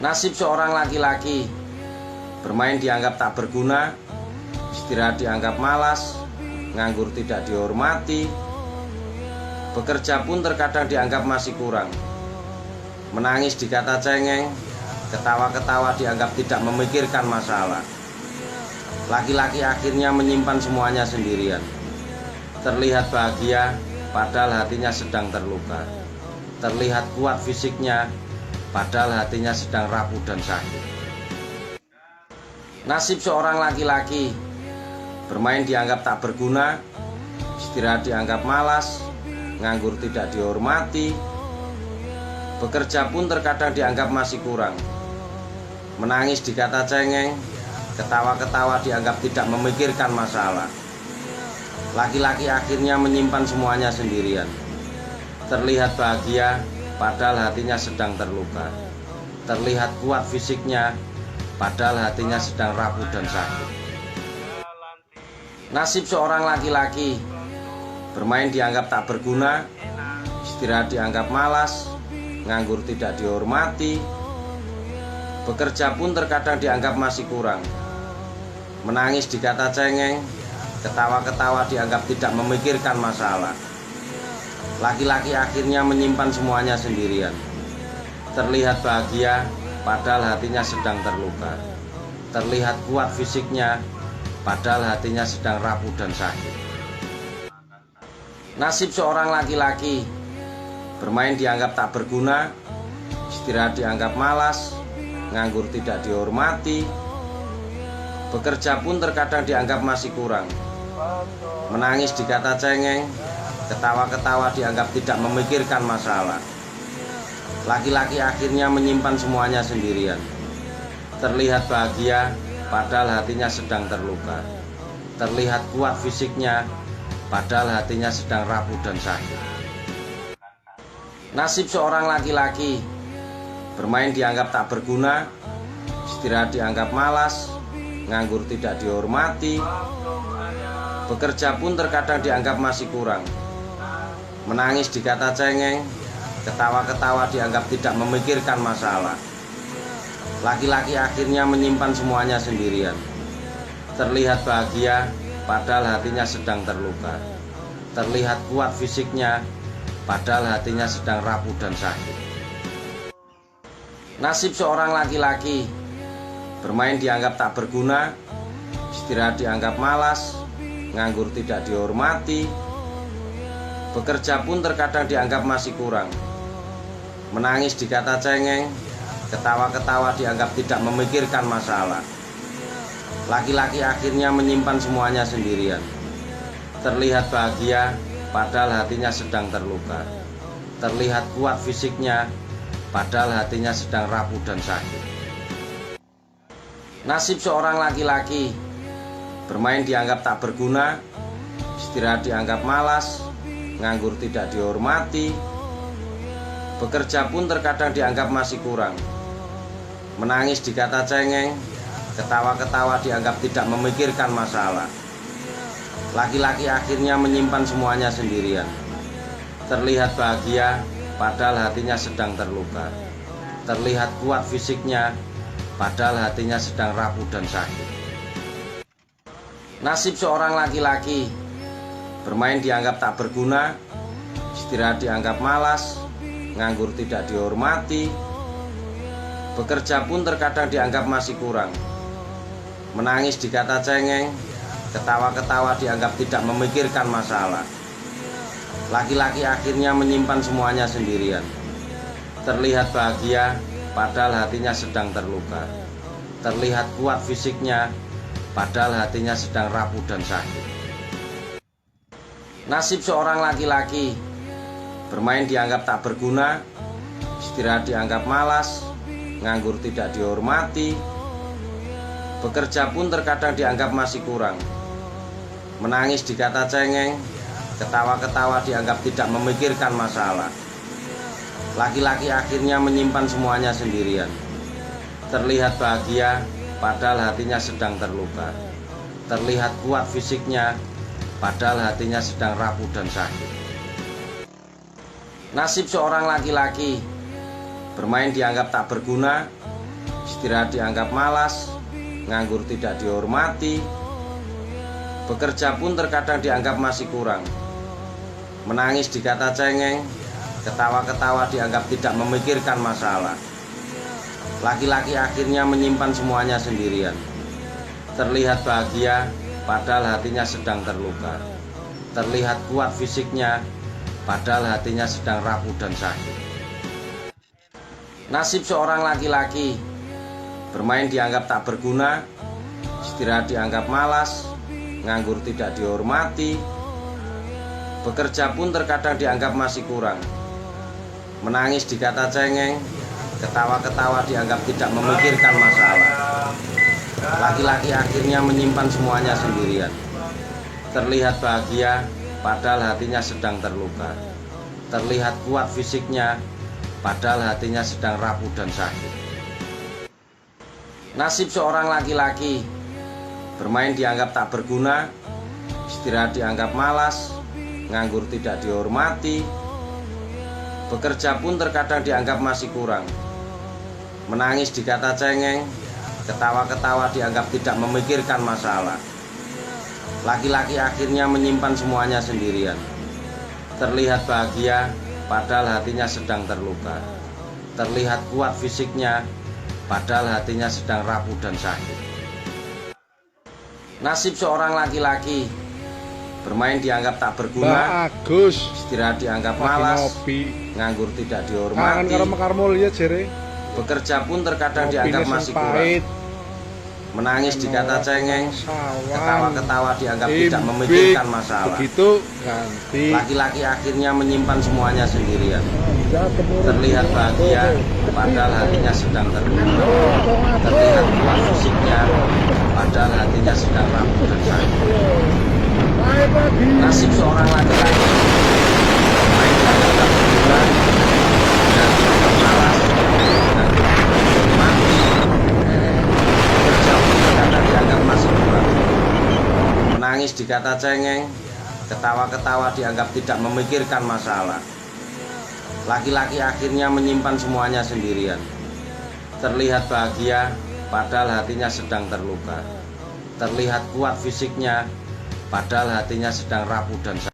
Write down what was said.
Nasib seorang laki-laki, bermain dianggap tak berguna, istirahat dianggap malas, nganggur tidak dihormati, bekerja pun terkadang dianggap masih kurang, menangis dikata cengeng, ketawa-ketawa dianggap tidak memikirkan masalah. Laki-laki akhirnya menyimpan semuanya sendirian, terlihat bahagia padahal hatinya sedang terluka, terlihat kuat fisiknya padahal hatinya sedang rapuh dan sakit. Nasib seorang laki-laki, bermain dianggap tak berguna, istirahat dianggap malas, nganggur tidak dihormati, bekerja pun terkadang dianggap masih kurang, menangis dikata cengeng, ketawa-ketawa dianggap tidak memikirkan masalah. Laki-laki akhirnya menyimpan semuanya sendirian, terlihat bahagia padahal hatinya sedang terluka, terlihat kuat fisiknya padahal hatinya sedang rapuh dan sakit. Nasib seorang laki-laki, bermain dianggap tak berguna, istirahat dianggap malas, nganggur tidak dihormati, bekerja pun terkadang dianggap masih kurang, menangis dikata cengeng, ketawa-ketawa dianggap tidak memikirkan masalah. Laki-laki akhirnya menyimpan semuanya sendirian, terlihat bahagia padahal hatinya sedang terluka, terlihat kuat fisiknya padahal hatinya sedang rapuh dan sakit. Nasib seorang laki-laki, bermain dianggap tak berguna, istirahat dianggap malas, nganggur tidak dihormati, bekerja pun terkadang dianggap masih kurang, menangis dikata cengeng, ketawa-ketawa dianggap tidak memikirkan masalah. Laki-laki akhirnya menyimpan semuanya sendirian, terlihat bahagia padahal hatinya sedang terluka, terlihat kuat fisiknya padahal hatinya sedang rapuh dan sakit. Nasib seorang laki-laki, bermain dianggap tak berguna, istirahat dianggap malas, nganggur tidak dihormati, bekerja pun terkadang dianggap masih kurang, menangis dikata cengeng, ketawa-ketawa dianggap tidak memikirkan masalah. Laki-laki akhirnya menyimpan semuanya sendirian, terlihat bahagia padahal hatinya sedang terluka, terlihat kuat fisiknya padahal hatinya sedang rapuh dan sakit. Nasib seorang laki-laki, bermain dianggap tak berguna, istirahat dianggap malas, nganggur tidak dihormati, bekerja pun terkadang dianggap masih kurang, menangis dikata cengeng, ketawa-ketawa dianggap tidak memikirkan masalah. Laki-laki akhirnya menyimpan semuanya sendirian, terlihat bahagia padahal hatinya sedang terluka, terlihat kuat fisiknya padahal hatinya sedang rapuh dan sakit. Nasib seorang laki-laki, bermain dianggap tak berguna, istirahat dianggap malas, nganggur tidak dihormati, bekerja pun terkadang dianggap masih kurang, menangis dikata cengeng, ketawa-ketawa dianggap tidak memikirkan masalah. Laki-laki akhirnya menyimpan semuanya sendirian, terlihat bahagia padahal hatinya sedang terluka, terlihat kuat fisiknya padahal hatinya sedang rapuh dan sakit. Nasib seorang laki-laki, bermain dianggap tak berguna, istirahat dianggap malas, nganggur tidak dihormati, bekerja pun terkadang dianggap masih kurang, menangis dikata cengeng, ketawa-ketawa dianggap tidak memikirkan masalah. Laki-laki akhirnya menyimpan semuanya sendirian, terlihat bahagia padahal hatinya sedang terluka, terlihat kuat fisiknya padahal hatinya sedang rapuh dan sakit. Nasib seorang laki-laki, bermain dianggap tak berguna, istirahat dianggap malas, nganggur tidak dihormati, bekerja pun terkadang dianggap masih kurang, menangis dikata cengeng, ketawa-ketawa dianggap tidak memikirkan masalah. Laki-laki akhirnya menyimpan semuanya sendirian, terlihat bahagia padahal hatinya sedang terluka, terlihat kuat fisiknya padahal hatinya sedang rapuh dan sakit. Nasib seorang laki-laki, bermain dianggap tak berguna, istirahat dianggap malas, nganggur tidak dihormati, bekerja pun terkadang dianggap masih kurang, menangis dikata cengeng, ketawa-ketawa dianggap tidak memikirkan masalah. Laki-laki akhirnya menyimpan semuanya sendirian. Terlihat bahagia, padahal hatinya sedang terluka. Terlihat kuat fisiknya, padahal hatinya sedang rapuh dan sakit. Nasib seorang laki-laki: bermain dianggap tak berguna, istirahat dianggap malas, nganggur tidak dihormati, bekerja pun terkadang dianggap masih kurang, menangis dikata cengeng, ketawa-ketawa dianggap tidak memikirkan masalah. Laki-laki akhirnya menyimpan semuanya sendirian. Terlihat bahagia, padahal hatinya sedang terluka. Terlihat kuat fisiknya, padahal hatinya sedang rapuh dan sakit. Nasib seorang laki-laki: bermain dianggap tak berguna, istirahat dianggap malas, nganggur tidak dihormati, bekerja pun terkadang dianggap masih kurang, menangis dikata cengeng, ketawa-ketawa dianggap tidak memikirkan masalah. Laki-laki akhirnya menyimpan semuanya sendirian. Terlihat bahagia, padahal hatinya sedang terluka. Terlihat kuat fisiknya, padahal hatinya sedang rapuh dan sakit. Nasib seorang laki-laki: bermain dianggap tak berguna, istirahat dianggap malas, nganggur tidak dihormati, bekerja pun terkadang dianggap masih kurang, menangis dikata cengeng, ketawa-ketawa dianggap tidak memikirkan masalah. Laki-laki akhirnya menyimpan semuanya sendirian. Terlihat bahagia, padahal hatinya sedang terluka. Terlihat kuat fisiknya, padahal hatinya sedang rapuh dan sakit. Nasib seorang laki-laki: bermain dianggap tak berguna, dan dianggap malas, mati, bekerja pun terkadang dianggap masih kurang, menangis dikata cengeng, ketawa-ketawa dianggap tidak memikirkan masalah. Laki-laki akhirnya menyimpan semuanya sendirian. Terlihat bahagia, padahal hatinya sedang terluka. Terlihat kuat fisiknya, padahal hatinya sedang rapuh dan sakit.